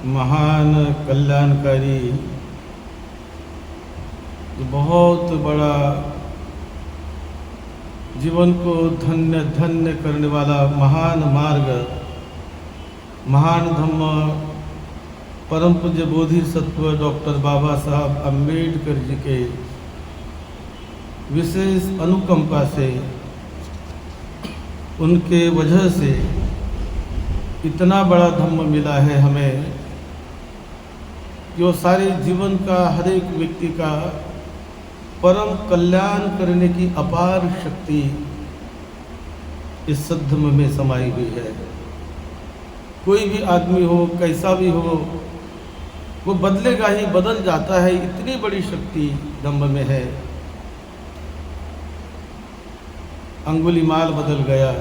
महान कल्याणकारी बहुत बड़ा जीवन को धन्य धन्य करने वाला महान मार्ग, महान धम्म परम पूज्य बोधिसत्व डॉक्टर बाबा साहब अम्बेडकर जी के विशेष अनुकंपा से, उनके वजह से इतना बड़ा धम्म मिला है हमें कि वो सारे जीवन का हर एक व्यक्ति का परम कल्याण करने की अपार शक्ति इस सद्धम्म में समाई हुई है। कोई भी आदमी हो, कैसा भी हो, वो बदलेगा ही, बदल जाता है। इतनी बड़ी शक्ति धम्म में है। अंगुलीमाल बदल गया,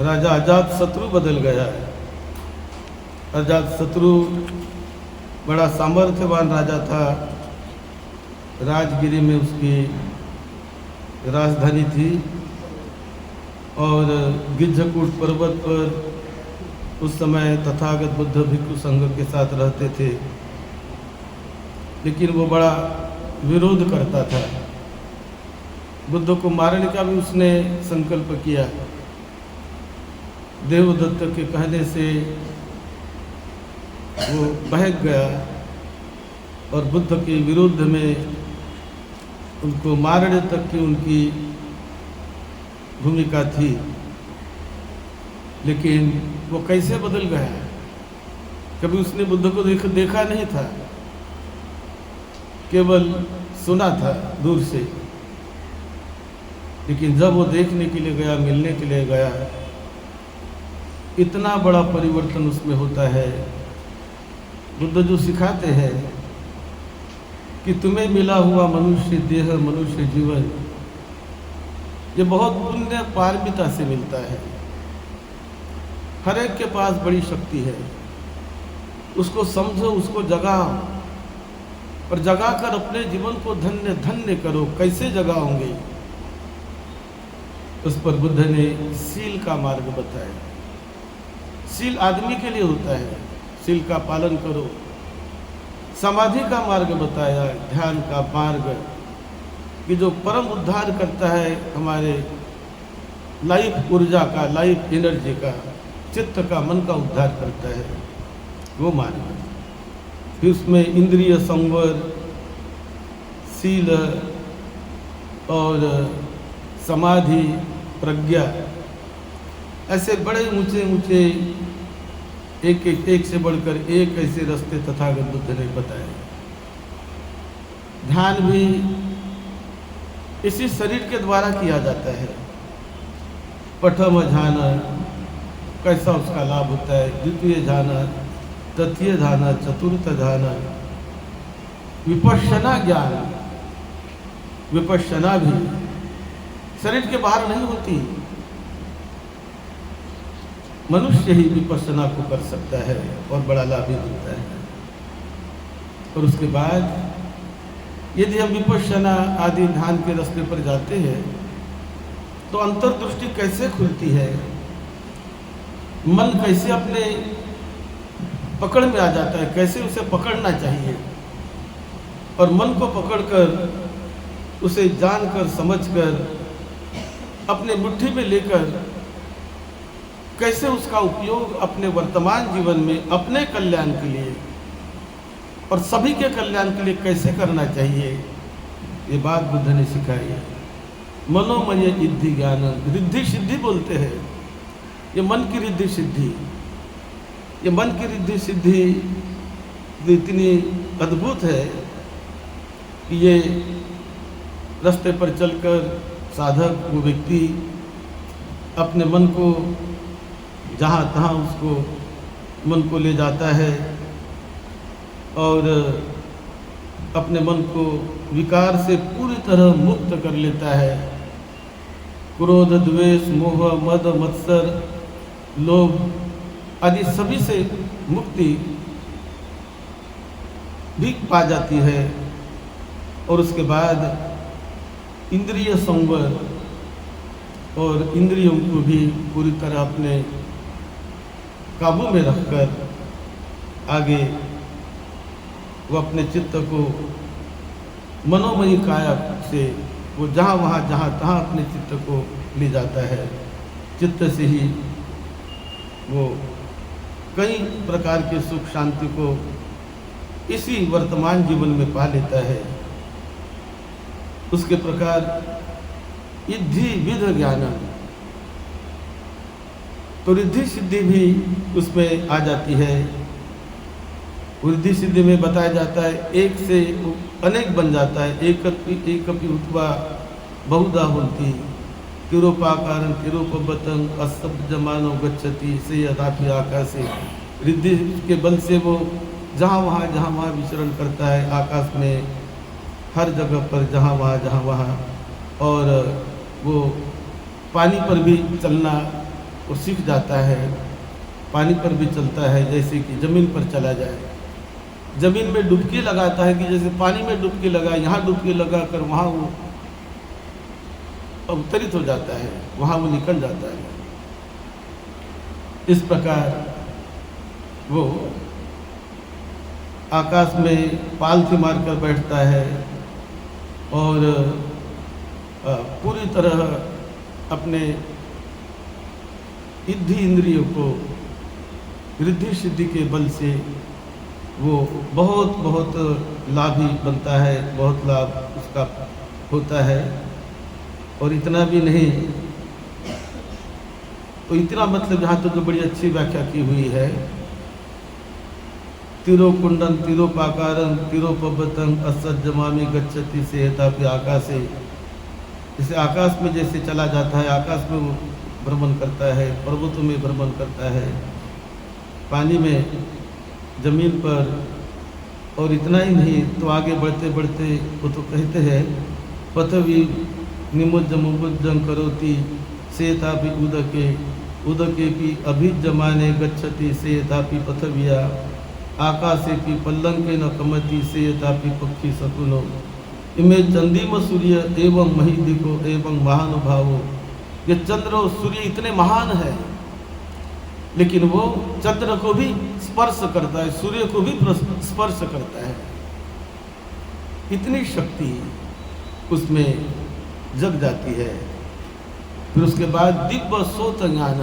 राजा अजातशत्रु बदल गया। अजातशत्रु बड़ा सामर्थ्यवान राजा था। राजगिरी में उसकी राजधानी थी और गिज्झकूट पर्वत पर उस समय तथागत बुद्ध भिक्षु संघ के साथ रहते थे, लेकिन वो बड़ा विरोध करता था। बुद्ध को मारने का भी उसने संकल्प किया। देवदत्त के कहने से वो बहक गया और बुद्ध के विरुद्ध में उनको मारने तक की उनकी भूमिका थी। लेकिन वो कैसे बदल गया? कभी उसने बुद्ध को देखा नहीं था, केवल सुना था दूर से। लेकिन जब वो देखने के लिए गया, मिलने के लिए गया, इतना बड़ा परिवर्तन उसमें होता है। बुद्ध जो सिखाते हैं कि तुम्हें मिला हुआ मनुष्य देह, मनुष्य जीवन, ये बहुत पुण्य पारमिता से मिलता है। हर एक के पास बड़ी शक्ति है, उसको समझो, उसको जगाओ और जगा कर अपने जीवन को धन्य धन्य करो। कैसे जगाओगे? उस पर बुद्ध ने सील का मार्ग बताया। सील आदमी के लिए होता है, सील का पालन करो। समाधि का मार्ग बताया, ध्यान का मार्ग, कि जो परम उद्धार करता है हमारे लाइफ ऊर्जा का, लाइफ एनर्जी का, चित्त का, मन का उद्धार करता है, वो मार्ग। फिर उसमें इंद्रिय संवर, सील और समाधि, प्रज्ञा, ऐसे बड़े ऊंचे ऊंचे एक से बढ़कर एक ऐसे रास्ते तथागत बुद्ध ने बताए। ध्यान भी इसी शरीर के द्वारा किया जाता है। प्रथम ध्यान, कैसा उसका लाभ होता है, द्वितीय ध्यान, तृतीय ध्यान, चतुर्थ ध्यान, विपश्यना ज्ञान। विपश्यना भी शरीर के बाहर नहीं होती। मनुष्य ही विपश्यना को कर सकता है और बड़ा लाभ भी मिलता है। और उसके बाद यदि हम विपश्यना आदि ध्यान के रास्ते पर जाते हैं तो अंतर्दृष्टि कैसे खुलती है, मन कैसे अपने पकड़ में आ जाता है, कैसे उसे पकड़ना चाहिए, और मन को पकड़कर उसे जानकर समझकर अपने मुट्ठी में लेकर कैसे उसका उपयोग अपने वर्तमान जीवन में अपने कल्याण के लिए और सभी के कल्याण के लिए कैसे करना चाहिए, ये बात बुद्ध ने सिखाई है। मनोमय रिद्धि ज्ञान, रिद्धि सिद्धि बोलते हैं। ये मन की रिद्धि सिद्धि, ये मन की रिद्धि सिद्धि इतनी अद्भुत है कि ये रास्ते पर चलकर साधक, वो व्यक्ति अपने मन को जहाँ तहाँ उसको मन को ले जाता है और अपने मन को विकार से पूरी तरह मुक्त कर लेता है। क्रोध, द्वेष, मोह, मद, मत्सर, लोभ आदि सभी से मुक्ति भी पा जाती है। और उसके बाद इंद्रिय संवर और इंद्रियों को भी पूरी तरह अपने काबू में रखकर आगे वो अपने चित्त को मनोमयी काया से वो जहाँ वहाँ जहाँ तहाँ अपने चित्त को ले जाता है। चित्त से ही वो कई प्रकार के सुख शांति को इसी वर्तमान जीवन में पा लेता है। उसके प्रकार इद्धि विध ज्ञान, तो रिद्धि सिद्धि भी उसमें आ जाती है। रिद्धि सिद्धि में बताया जाता है एक से अनेक बन जाता है। एक उत्वा बहुधा होती तिरोपाकारं तिरोपबतं असब्द जमानो गच्छति से यदापि आकाशे। रिद्धि के बल से वो जहाँ वहाँ विचरण करता है आकाश में, हर जगह पर जहाँ वहाँ, और वो पानी पर भी चलना वो सीख जाता है। पानी पर भी चलता है जैसे कि ज़मीन पर चला जाए। ज़मीन में डुबकी लगाता है कि जैसे पानी में डुबकी लगा, यहाँ डुबकी लगा कर वहाँ वो अवतरित हो जाता है, वहाँ वो निकल जाता है। इस प्रकार वो आकाश में पालथी मारकर बैठता है और पूरी तरह अपने इद्धि इंद्रियों को रिद्धि सिद्धि के बल से वो बहुत लाभी बनता है, बहुत लाभ उसका होता है। और इतना भी नहीं, तो इतना मतलब यहाँ तो जो बड़ी अच्छी व्याख्या की हुई है, तिरो कुंडन तिरोपाकारं तिरोपबतं असज्जमामि गच्छति से हेतापि आकाशे। जैसे आकाश में जैसे चला जाता है, आकाश में वो भ्रमण करता है, पर्वतों में भ्रमण करता है, पानी में, जमीन पर। और इतना ही नहीं, तो आगे बढ़ते बढ़ते वो तो कहते हैं पृथ्वी निमुज्जमुज्जं करोति सेतापि उदके भी अभिजमाने गच्छति सेतापि पृथिव्या आकाशे भी पल्लंके न कमति सेतापि पक्षी शकुनो। इमे चंदीम सूर्य एवं महिदिको एवं महानुभावो। ये चंद्र और सूर्य इतने महान है, लेकिन वो चंद्र को भी स्पर्श करता है, सूर्य को भी स्पर्श करता है। इतनी शक्ति उसमें जग जाती है। फिर उसके बाद दिव्य श्रोत ज्ञान,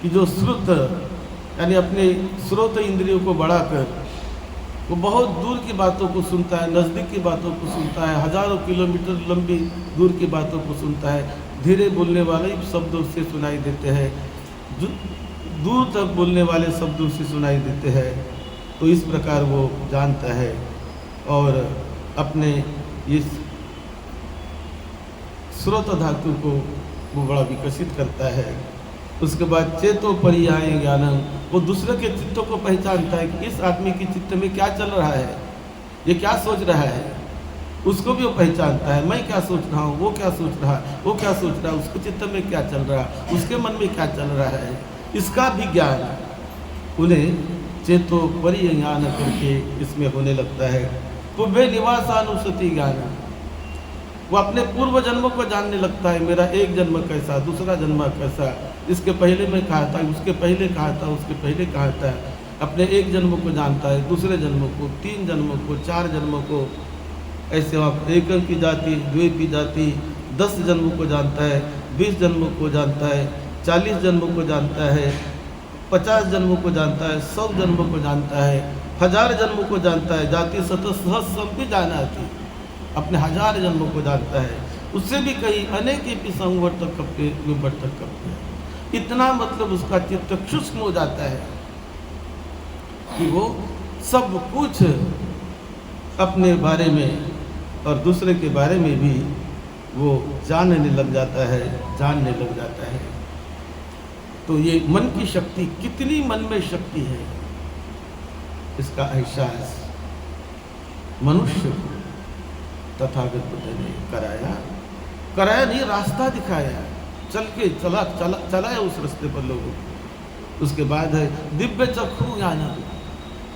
कि जो श्रुत यानी अपने श्रोत इंद्रियों को बढ़ाकर वो बहुत दूर की बातों को सुनता है, नज़दीक की बातों को सुनता है, हजारों किलोमीटर लंबी दूर की बातों को सुनता है। धीरे बोलने वाले शब्द उससे सुनाई देते हैं, दूर तक बोलने वाले शब्द उससे सुनाई देते हैं। तो इस प्रकार वो जानता है और अपने इस स्रोत धातु को वो बड़ा विकसित करता है। उसके बाद चेतो परियाय ज्ञानम, वो दूसरे के चित्तों को पहचानता है कि इस आदमी के चित्त में क्या चल रहा है, ये क्या सोच रहा है, उसको भी वो पहचानता है। मैं क्या सोच रहा हूँ, वो क्या सोच रहा है, वो क्या सोच रहा है, उसके चित्त में क्या चल रहा है, उसके मन में क्या चल रहा है, इसका भी ज्ञान उन्हें चेतो परिज्ञान करके इसमें होने लगता है। तो वे निवासानुसति ज्ञान, वो अपने पूर्व जन्मों को जानने लगता है। मेरा एक जन्म कैसा, दूसरा जन्म कैसा, इसके पहले मैं कहा था, उसके पहले कहा था, उसके पहले कहा था। अपने एक जन्म को जानता है, दूसरे जन्म को, 3 जन्मों को, 4 जन्मों को। ऐसे आप एक की जाति, 2 की जाति, 10 जन्मों को जानता है, 20 जन्मों को जानता है, 40 जन्मों को जानता है, 50 जन्मों को जानता है, 100 जन्मों को जानता है, 1000 जन्मों को जानता है। जाति सहस्रम भी जाना थी, अपने 1000 जन्मों को जानता है। उससे भी कहीं अनेक ही संवर्तक कपते विवर्तक कपते। इतना मतलब उसका चित्त सूक्ष्म हो जाता है कि वो सब कुछ अपने बारे में और दूसरे के बारे में भी वो जानने लग जाता है, जानने लग जाता है। तो ये मन की शक्ति, कितनी मन में शक्ति है, इसका एहसास मनुष्य को तथागत बुद्ध ने कराया नहीं, रास्ता दिखाया, चलाया उस रास्ते पर लोगों को। उसके बाद है दिव्य चक्षु ज्ञान,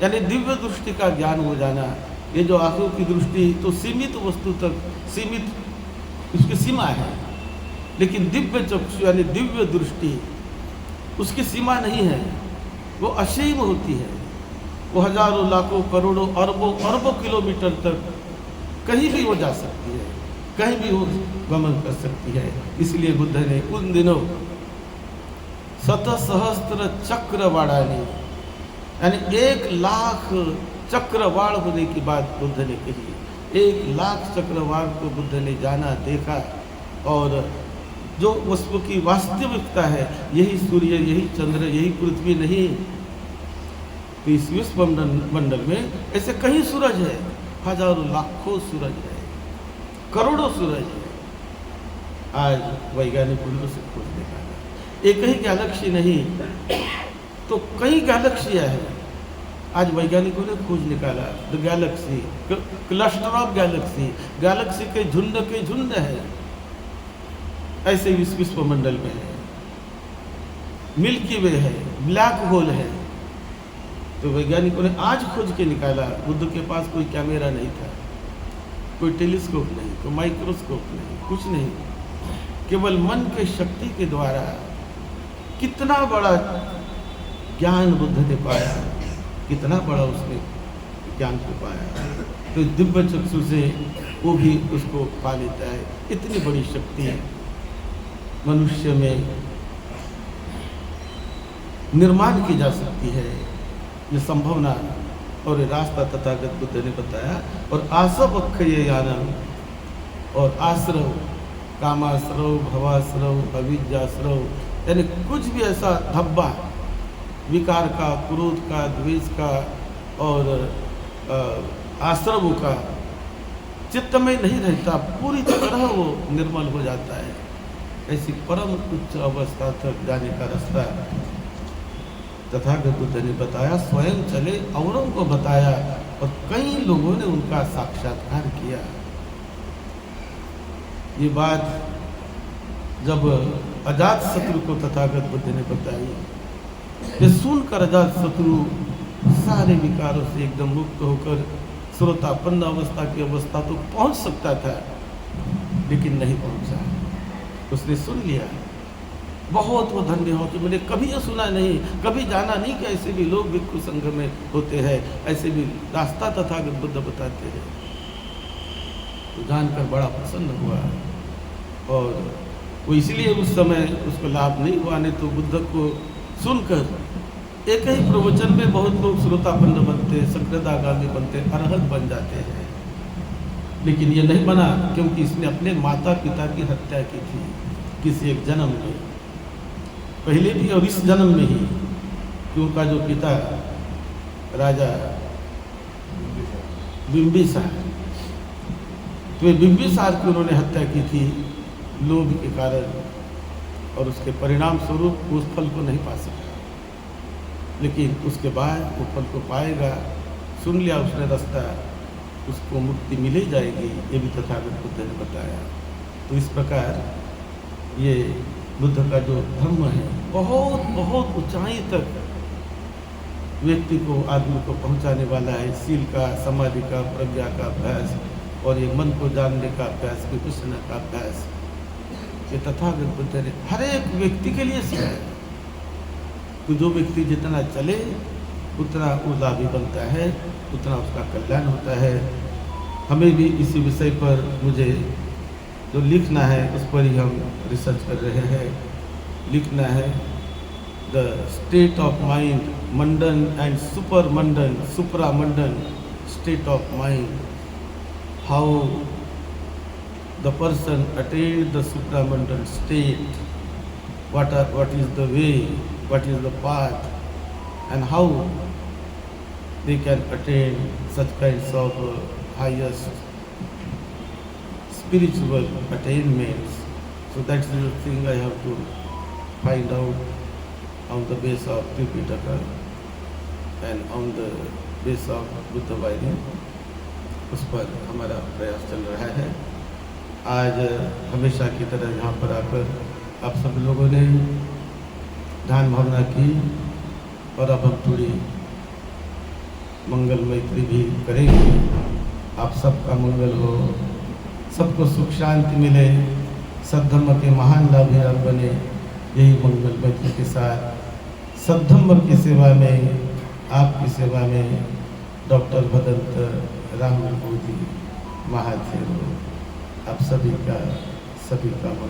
यानी दिव्य दृष्टि का ज्ञान हो जाना। ये जो आंखों की दृष्टि तो सीमित वस्तु तक सीमित, उसकी सीमा है, लेकिन दिव्य चक्षु यानी दिव्य दृष्टि उसकी सीमा नहीं है, वो असीम होती है। वो हजारों लाखों करोड़ों अरबों अरबों किलोमीटर तक कहीं भी वो जा सकती है, कहीं भी वो गमन कर सकती है। इसलिए बुद्ध ने उन दिनों शतसहस्त्र चक्रवाणानि, यानी 1,00,000 चक्रवाण होने की बात बुद्ध ने कही। 1,00,000 चक्रवाण को बुद्ध ने जाना, देखा, और जो वस्तु की वास्तविकता है, यही सूर्य, यही चंद्र, यही पृथ्वी नहीं। तो इस विश्व मंडल में ऐसे कई सूरज है, हजारों लाखों सूरज है, करोड़ों सूरज है। आज वैज्ञानिक उनको से खोज निकाला, एक ही गैलेक्सी नहीं तो कई गैलेक्सियाँ हैं। आज वैज्ञानिकों ने खोज निकाला the Galaxy, cluster of Galaxy, Galaxy के झुंड है, ऐसे इस विश्व मंडल में है। मिल्की वे है, ब्लैक होल है। तो वैज्ञानिकों ने आज खोज के निकाला। बुद्ध के पास कोई कैमरा नहीं था, कोई टेलीस्कोप नहीं, कोई माइक्रोस्कोप नहीं, कुछ नहीं, केवल मन के शक्ति के द्वारा कितना बड़ा ज्ञान बुद्ध ने पाया, कितना बड़ा उसने ज्ञान को पाया। तो दिव्य चक्षु से वो भी उसको पा लेता है। इतनी बड़ी शक्ति मनुष्य में निर्माण की जा सकती है, ये संभावना और रास्ता तथागत बुद्ध ने बताया। और आसव अक्षय यानम, और आश्रव, कामाश्रव, भवाश्रव, अविद्याश्रव, यानी कुछ भी ऐसा धब्बा विकार का, क्रोध का, द्वेष का और आश्रवों का चित्त में नहीं रहता, पूरी तरह वो निर्मल हो जाता है। ऐसी परम उच्च अवस्था तक जाने का रास्ता तथागत बुद्ध ने बताया, स्वयं चले, औरों को बताया, और कई लोगों ने उनका साक्षात्कार किया। ये बात जब अजातशत्रु को तथागत बुद्ध ने बताई, ये सुनकर अजातशत्रु सारे विकारों से एकदम मुक्त होकर श्रोतापन्न अवस्था की अवस्था तो पहुंच सकता था, लेकिन नहीं पहुंचा। उसने सुन लिया। बहुत वो धन्य हो कि मैंने कभी ये सुना नहीं, कभी जाना नहीं कि ऐसे भी लोग भिक्षु संघ में होते हैं, ऐसे भी रास्ता तथागत बुद्ध बताते हैं। तो जानकर बड़ा प्रसन्न हुआ, और वो इसलिए उस समय उसको लाभ नहीं हुआ। नहीं तो बुद्ध को सुनकर एक ही प्रवचन में बहुत लोग श्रोतापन्न बनते, संकृतागामी बनते, अरहत बन जाते हैं। लेकिन ये नहीं बना, क्योंकि इसने अपने माता पिता की हत्या की थी किसी एक जन्म में, पहले भी और इस जन्म में ही। क्योंकि जो पिता राजा बिंबिसार, तो बिंबिसार की उन्होंने हत्या की थी लोभ के कारण, और उसके परिणाम स्वरूप उस फल को नहीं पा सका। लेकिन उसके बाद वो फल को पाएगा। सुन लिया उसने रास्ता, उसको मुक्ति मिल ही जाएगी, ये भी तथागत बुद्ध ने बताया। तो इस प्रकार ये बुद्ध का जो धर्म है, बहुत बहुत ऊंचाई तक व्यक्ति को, आदमी को पहुंचाने वाला है। शील का, समाधि का, प्रज्ञा का अभ्यास, और ये मन को जानने का अभ्यास, विपश्यना का अभ्यास, ये तथागत बुद्ध ने हर एक व्यक्ति के लिए सिखाया। तो जो व्यक्ति जितना चले उतना वो लाभी बनता है, उतना उसका कल्याण होता है। हमें भी इसी विषय पर मुझे जो लिखना है उस पर ही हम रिसर्च कर रहे हैं। लिखना है the state of mind, Mandan and super Mandan, supra Mandan state of mind, how the person attained the supramundal state, what is the way, what is the path, and how they can attain such kinds of highest spiritual attainments. So that's the thing I have to find out on the base of Tripitaka and on the base of Buddha Vaidya. उस पर हमारा प्रयास चल रहा है। आज हमेशा की तरह यहाँ पर आकर आप सब लोगों ने ध्यान भावना की, और अब हम थोड़ी मंगल मैत्री भी करेंगे। आप सबका मंगल हो, सबको सुख शांति मिले, सद्धर्म के महान लाभी आप बने, यही मंगल मैत्री के साथ सद्धम्म की सेवा में, आपकी सेवा में डॉक्टर भदंत राम विभूति महाथेरो, आप सभी का